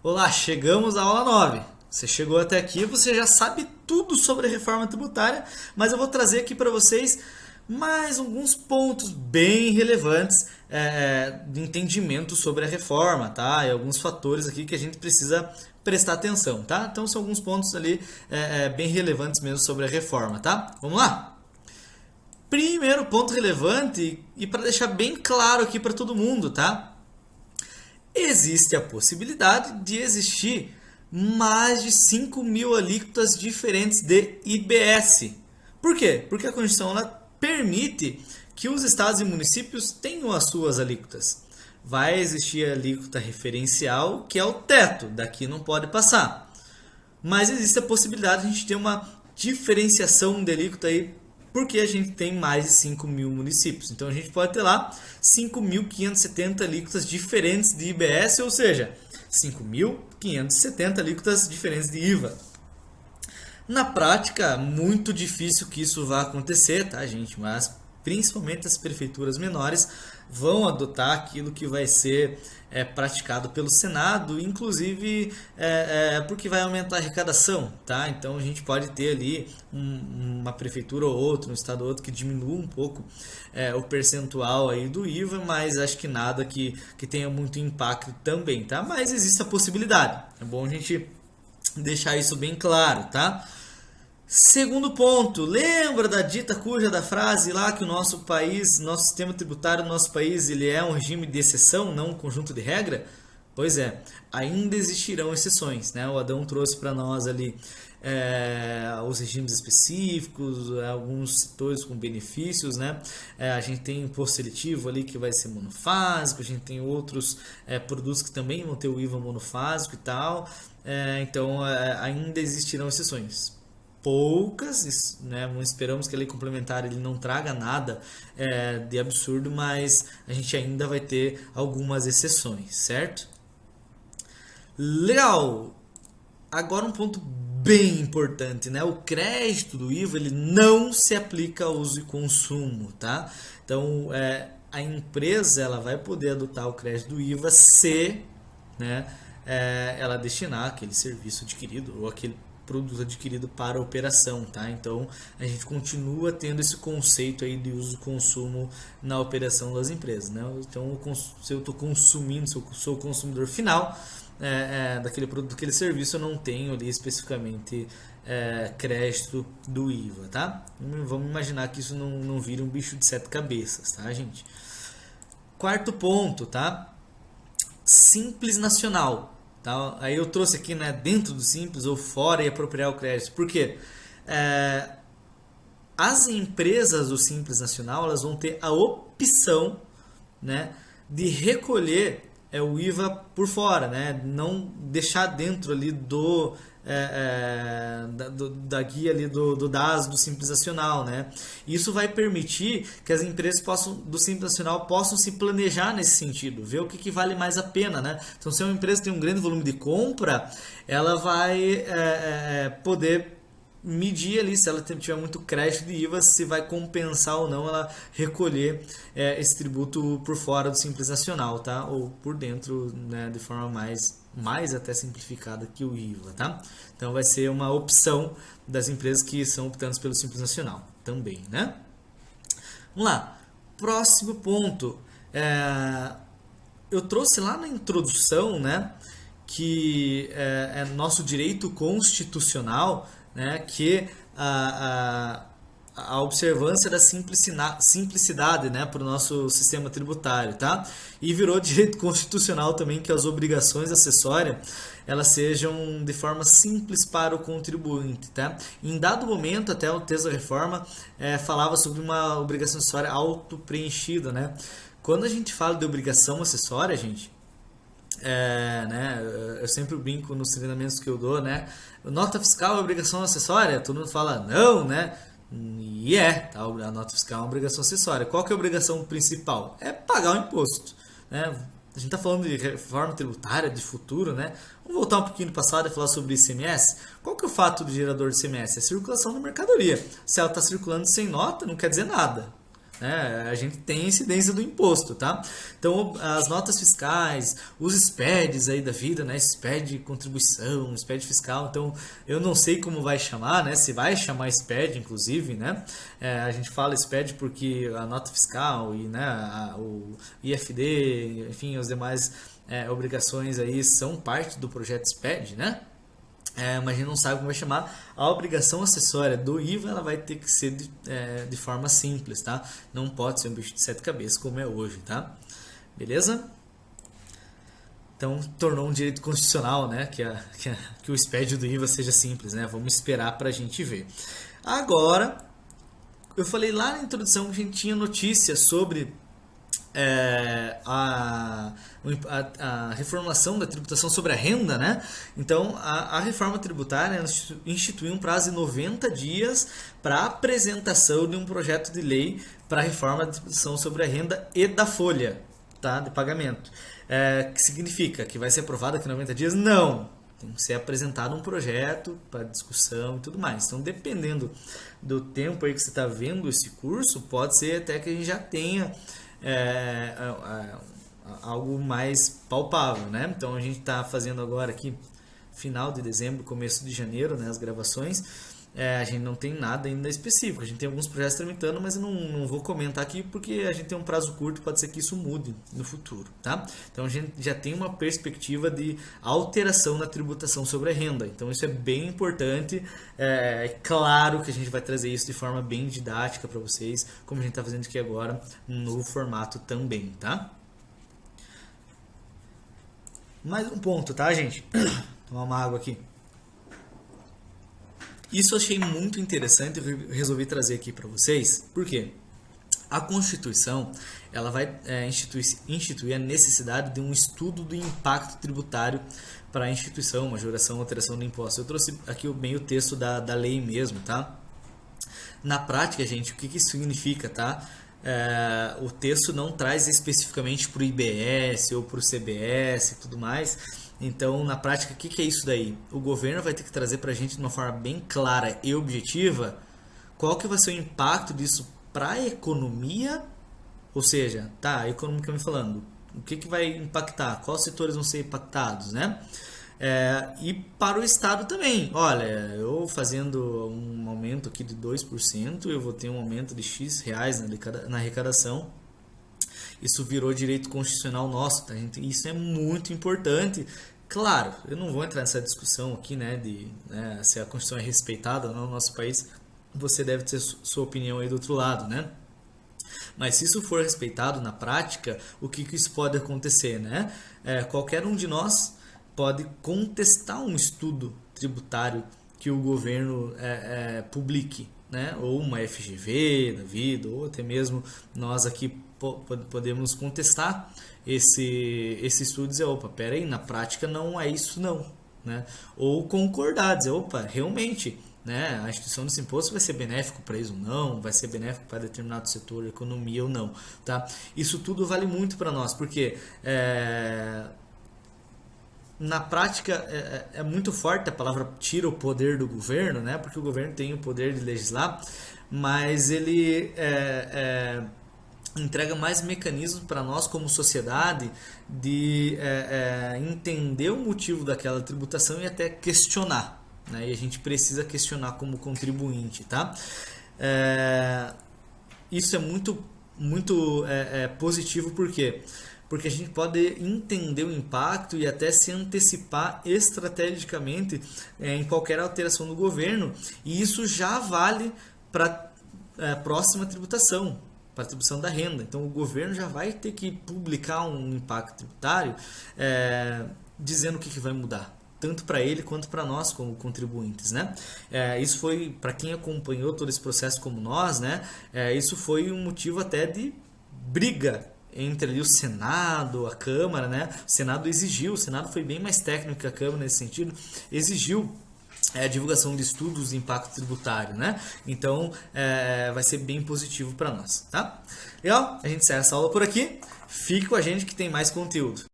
Olá, chegamos à aula 9. Você chegou até aqui, você já sabe tudo sobre a reforma tributária, mas eu vou trazer aqui para vocês mais alguns pontos bem relevantes de entendimento sobre a reforma, tá? E alguns fatores aqui que a gente precisa prestar atenção, tá? Então são alguns pontos ali bem relevantes mesmo sobre a reforma, tá? Vamos lá? Primeiro ponto relevante e para deixar bem claro aqui para todo mundo, tá? Existe a possibilidade de existir mais de 5.000 alíquotas diferentes de IBS. Por quê? Porque a Constituição ela permite que os estados e municípios tenham as suas alíquotas. Vai existir a alíquota referencial, que é o teto, daqui não pode passar. Mas existe a possibilidade de a gente ter uma diferenciação de alíquota aí, porque a gente tem mais de 5.000 municípios. Então a gente pode ter lá 5.570 alíquotas diferentes de IBS, ou seja, 5.570 alíquotas diferentes de IVA. Na prática, muito difícil que isso vá acontecer, tá, gente? Mas principalmente as prefeituras menores vão adotar aquilo que vai ser praticado pelo Senado, inclusive porque vai aumentar a arrecadação, tá? Então a gente pode ter ali uma prefeitura ou outra, um estado ou outro que diminua um pouco o percentual aí do IVA, mas acho que nada que tenha muito impacto também, tá? Mas existe a possibilidade, é bom a gente deixar isso bem claro, tá? Segundo ponto, lembra da dita cuja da frase lá que o nosso país, nosso sistema tributário do nosso país, ele é um regime de exceção, não um conjunto de regra? Pois é, ainda existirão exceções, né? O Adão trouxe para nós ali os regimes específicos, alguns setores com benefícios, né? A gente tem imposto seletivo ali que vai ser monofásico, a gente tem outros produtos que também vão ter o IVA monofásico e tal, então ainda existirão exceções. Poucas, né? Esperamos que a lei complementar ele não traga nada de absurdo, mas a gente ainda vai ter algumas exceções, certo? Legal! Agora um ponto bem importante, né? O crédito do IVA ele não se aplica a uso e consumo, tá? Então a empresa ela vai poder adotar o crédito do IVA se, né, ela destinar aquele serviço adquirido ou aquele produto adquirido para a operação, tá? Então a gente continua tendo esse conceito aí de uso e consumo na operação das empresas, né? Então se eu estou consumindo, se eu sou o consumidor final daquele produto, daquele serviço, eu não tenho ali especificamente crédito do IVA, tá? Vamos imaginar que isso não vire um bicho de 7 cabeças, tá, gente? Quarto ponto, tá? Simples Nacional. Tá? Aí eu trouxe aqui, né, dentro do Simples ou fora e apropriar o crédito. Por quê? As empresas do Simples Nacional elas vão ter a opção, né, de recolher o IVA por fora, né? Não deixar dentro ali da guia ali do DAS do Simples Nacional, né? Isso vai permitir que as empresas do Simples Nacional possam se planejar nesse sentido, ver o que vale mais a pena, né? Então, se uma empresa tem um grande volume de compra, ela vai poder medir ali, se ela tiver muito crédito de IVA, se vai compensar ou não ela recolher esse tributo por fora do Simples Nacional, tá? Ou por dentro, né, de forma mais até simplificada que o IVA, tá? Então vai ser uma opção das empresas que são optantes pelo Simples Nacional também, né? Vamos lá, próximo ponto. Eu trouxe lá na introdução, né, que é nosso direito constitucional, né, que a observância da simplicidade, né, para o nosso sistema tributário, tá? E virou direito constitucional também que as obrigações acessórias elas sejam de forma simples para o contribuinte, tá? Em dado momento, até o texto da reforma falava sobre uma obrigação acessória auto-preenchida, né? Quando a gente fala de obrigação acessória, gente, né, eu sempre brinco nos treinamentos que eu dou, né? Nota fiscal é obrigação acessória? Todo mundo fala não, né? E tá? A nota fiscal é uma obrigação acessória. Qual que é a obrigação principal? É pagar o imposto, né? A gente está falando de reforma tributária, de futuro, né? Vamos voltar um pouquinho no passado e falar sobre ICMS. Qual que é o fato do gerador de ICMS? É a circulação da mercadoria. Se ela está circulando sem nota, não quer dizer nada. né? A gente tem incidência do imposto, tá? Então, as notas fiscais, os SPEDs aí da vida, né? SPED de contribuição, SPED fiscal. Então, eu não sei como vai chamar, né? Se vai chamar SPED, inclusive, né? A gente fala SPED porque a nota fiscal e, né, o IFD, enfim, as demais obrigações aí são parte do projeto SPED, né? Mas a gente não sabe como vai chamar. A obrigação acessória do IVA ela vai ter que ser de forma simples, tá? Não pode ser um bicho de 7 cabeças como é hoje, tá? Beleza? Então tornou um direito constitucional, né? Que o SPED do IVA seja simples, né? Vamos esperar para a gente ver. Agora, eu falei lá na introdução que a gente tinha notícias sobre a reformulação da tributação sobre a renda, né? Então, a reforma tributária instituiu um prazo de 90 dias para apresentação de um projeto de lei para a reforma da tributação sobre a renda e da folha, tá? De pagamento. Que significa que vai ser aprovado aqui em 90 dias? Não! Tem que ser apresentado um projeto para discussão e tudo mais. Então, dependendo do tempo aí que você está vendo esse curso, pode ser até que a gente já tenha algo mais palpável, né? Então a gente está fazendo agora aqui final de dezembro, começo de janeiro, né, as gravações. A gente não tem nada ainda específico, a gente tem alguns projetos tramitando, mas eu não vou comentar aqui porque a gente tem um prazo curto, pode ser que isso mude no futuro, tá? Então a gente já tem uma perspectiva de alteração na tributação sobre a renda, então isso é bem importante. É claro que a gente vai trazer isso de forma bem didática para vocês, como a gente está fazendo aqui agora no formato também, tá? Mais um ponto, tá, gente? Tomar uma água aqui. Isso eu achei muito interessante e resolvi trazer aqui para vocês. Por quê? A Constituição ela vai instituir a necessidade de um estudo do impacto tributário para a instituição, majoração, alteração do imposto. Eu trouxe aqui bem o texto da lei mesmo, tá? Na prática, gente, o que isso significa, tá? O texto não traz especificamente para o IBS ou para o CBS e tudo mais. Então, na prática, o que é isso daí? O governo vai ter que trazer para a gente de uma forma bem clara e objetiva qual que vai ser o impacto disso para a economia, ou seja, tá, economicamente falando, o que vai impactar, quais setores vão ser impactados, né? E para o Estado também, olha, eu fazendo um aumento aqui de 2%, eu vou ter um aumento de X reais na arrecadação. Isso virou direito constitucional nosso, tá, gente? Isso é muito importante. Claro, eu não vou entrar nessa discussão aqui, né, se a Constituição é respeitada ou não no nosso país. Você deve ter sua opinião aí do outro lado, né? Mas se isso for respeitado na prática, o que isso pode acontecer, né? Qualquer um de nós pode contestar um estudo tributário que o governo publique, né? Ou uma FGV da vida, ou até mesmo nós aqui podemos contestar esse estudo e dizer, opa, peraí, na prática não é isso não, né? Ou concordar, dizer, opa, realmente, né, a instituição desse imposto vai ser benéfico para eles ou não, vai ser benéfico para determinado setor da economia ou não, tá? Isso tudo vale muito para nós, porque na prática é muito forte a palavra tira o poder do governo, né? Porque o governo tem o poder de legislar, mas ele entrega mais mecanismos para nós como sociedade de entender o motivo daquela tributação e até questionar, né? E a gente precisa questionar como contribuinte, tá? Isso é muito positivo, por quê? Porque a gente pode entender o impacto e até se antecipar estrategicamente em qualquer alteração do governo, e isso já vale para a próxima tributação, para a tributação da renda. Então o governo já vai ter que publicar um impacto tributário dizendo o que vai mudar, tanto para ele quanto para nós como contribuintes, né? Isso foi, para quem acompanhou todo esse processo como nós, né? Isso foi um motivo até de briga entre ali o Senado, a Câmara, né? O Senado exigiu, o Senado foi bem mais técnico que a Câmara nesse sentido, exigiu a divulgação de estudos de impacto tributário, né? Então, vai ser bem positivo para nós, tá? Legal? A gente encerra essa aula por aqui. Fique com a gente que tem mais conteúdo.